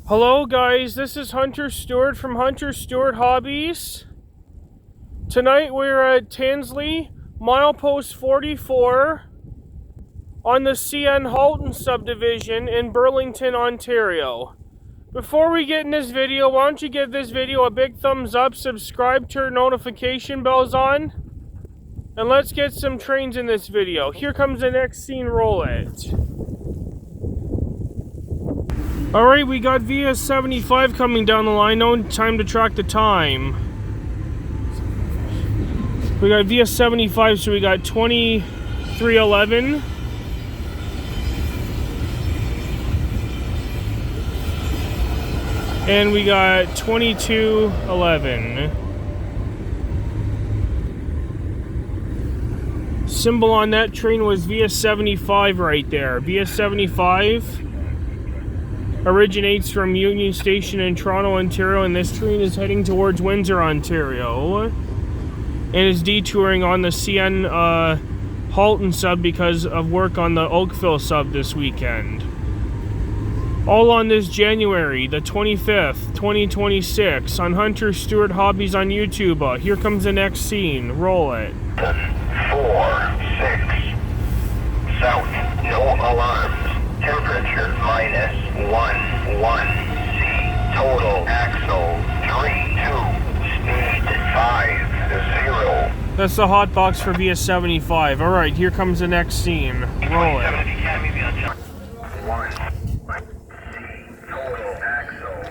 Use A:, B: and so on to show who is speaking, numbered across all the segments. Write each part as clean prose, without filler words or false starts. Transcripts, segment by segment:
A: Hello guys, this is Hunter Stewart from Hunter Stewart Hobbies. Tonight we're at Tansley, Milepost 44 on the CN Halton Subdivision in Burlington, Ontario. Before we get in this video, why don't you give this video a big thumbs up, subscribe, turn notification bells on, and let's get some trains in this video. Here comes the next scene, roll it. Alright, we got VS 75 coming down the line. No time to track the time. We got VS 75, so we got 2311. And we got 2211. Symbol on that train was VS 75 right there. VS 75 originates from Union Station in Toronto, Ontario, and this train is heading towards Windsor, Ontario, and is detouring on the CN Halton sub because of work on the Oakville sub this weekend. All on this January the 25th, 2026 on Hunter Stewart Hobbies on YouTube. Here comes the next scene. Roll it.
B: 4, 6 South, no alarms. Temperature -1 C. Total axle 32. Speed 50.
A: That's the hot box for VS 75. Alright, here comes the next scene. Roll it.
B: 1 C. Total axle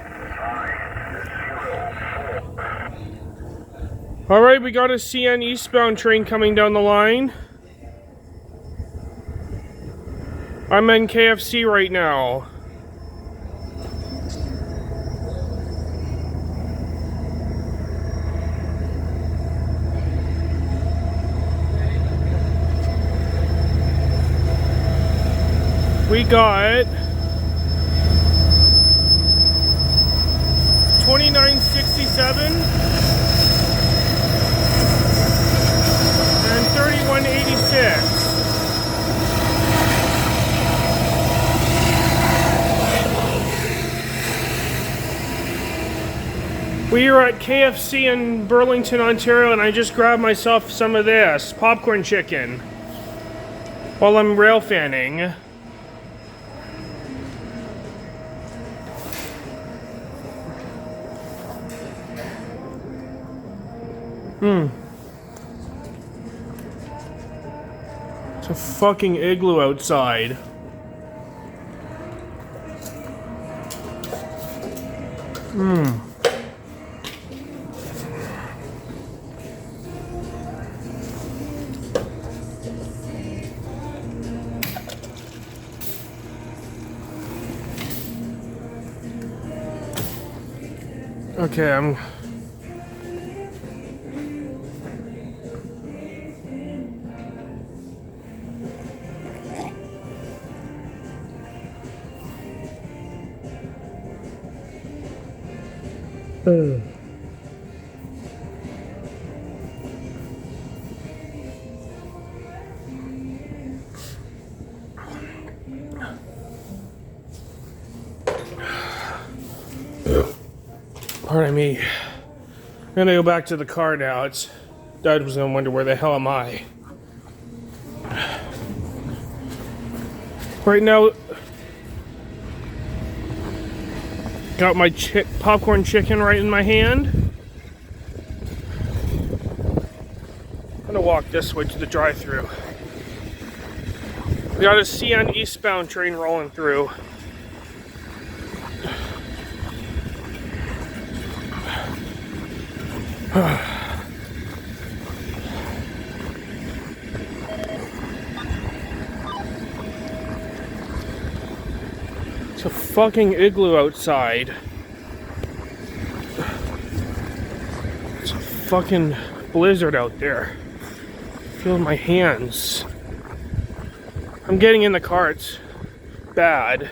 B: 50.
A: Alright, we got a CN eastbound train coming down the line. I'm in KFC right now. We got 2967 and 3186. We are at KFC in Burlington, Ontario, and I just grabbed myself some of this popcorn chicken while I'm rail fanning. It's a fucking igloo outside. Okay, I'm... Pardon me. I'm gonna go back to the car now. Dad was gonna wonder where the hell am I. Right now, got my popcorn chicken right in my hand. I'm gonna walk this way to the drive-thru. We got a CN eastbound train rolling through. It's a fucking igloo outside. It's a fucking blizzard out there. Feel my hands. I'm getting in the car, it's bad.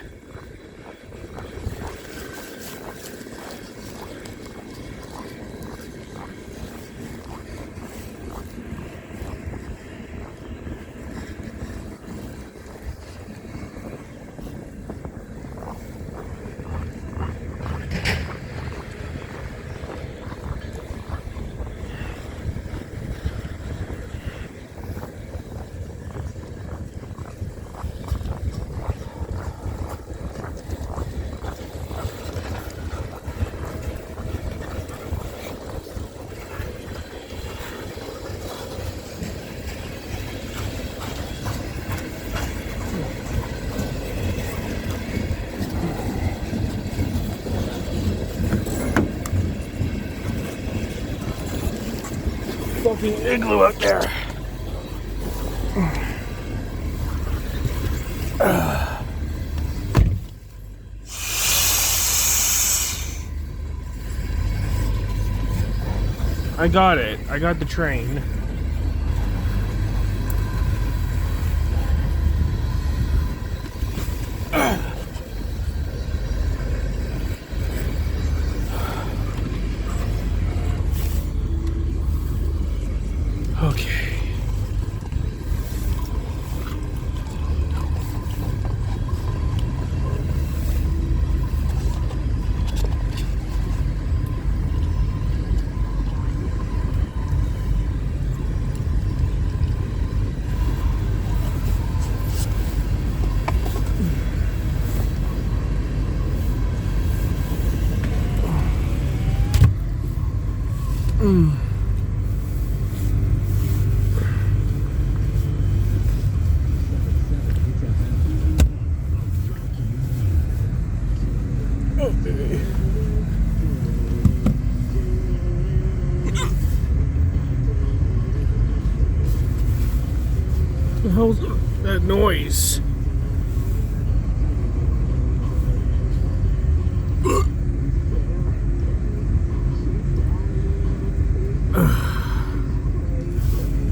A: fucking igloo out there. I got it. I got the train. Okay. What the hell's that noise?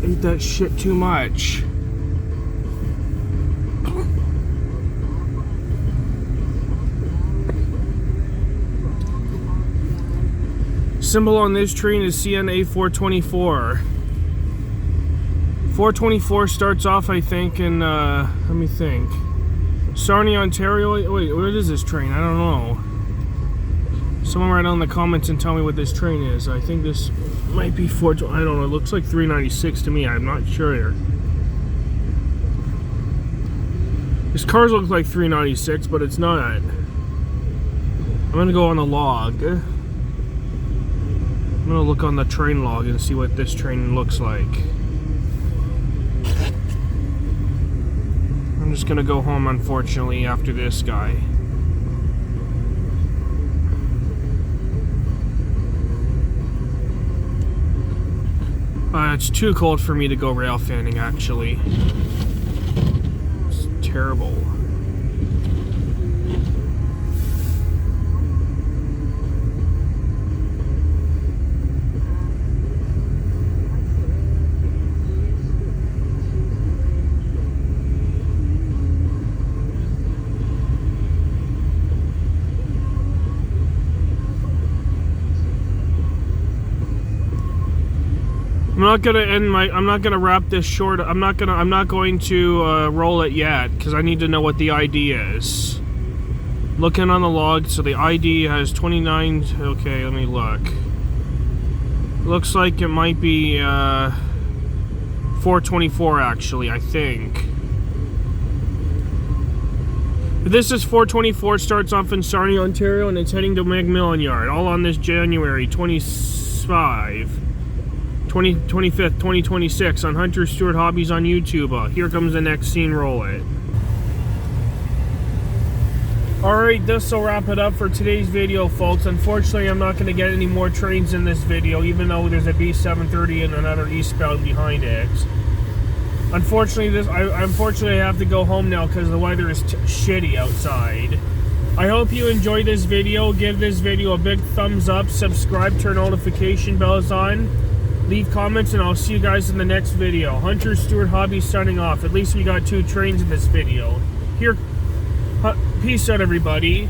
A: Ate that shit too much. Symbol on this train is CN A424. 424 starts off, I think, in, let me think. Sarnia, Ontario. Wait, what is this train? I don't know. Someone write down in the comments and tell me what this train is. I think this might be 420. I don't know. It looks like 396 to me. I'm not sure. This cars look like 396, but it's not. I'm gonna go on the log. I'm gonna look on the train log and see what this train looks like. I'm just gonna go home, unfortunately, after this guy. It's too cold for me to go rail fanning, actually. It's terrible. I'm not gonna wrap this short. I'm not going to roll it yet because I need to know what the ID is. Looking on the log, so the ID has 29. Okay, let me look. Looks like it might be 424 actually, I think. But this is 424. Starts off in Sarnia, Ontario, and it's heading to Macmillan Yard. All on this January 25th, 2026 on Hunter Stewart Hobbies on YouTube. Here comes the next scene, roll it. Alright, this will wrap it up for today's video, folks. Unfortunately, I'm not going to get any more trains in this video, even though there's a B730 and another eastbound behind it. Unfortunately, I have to go home now because the weather is shitty outside. I hope you enjoyed this video. Give this video a big thumbs up, subscribe, turn notification bells on. Leave comments, and I'll see you guys in the next video. Hunter Stewart Hobbies signing off. At least we got 2 trains in this video. Here, peace out, everybody.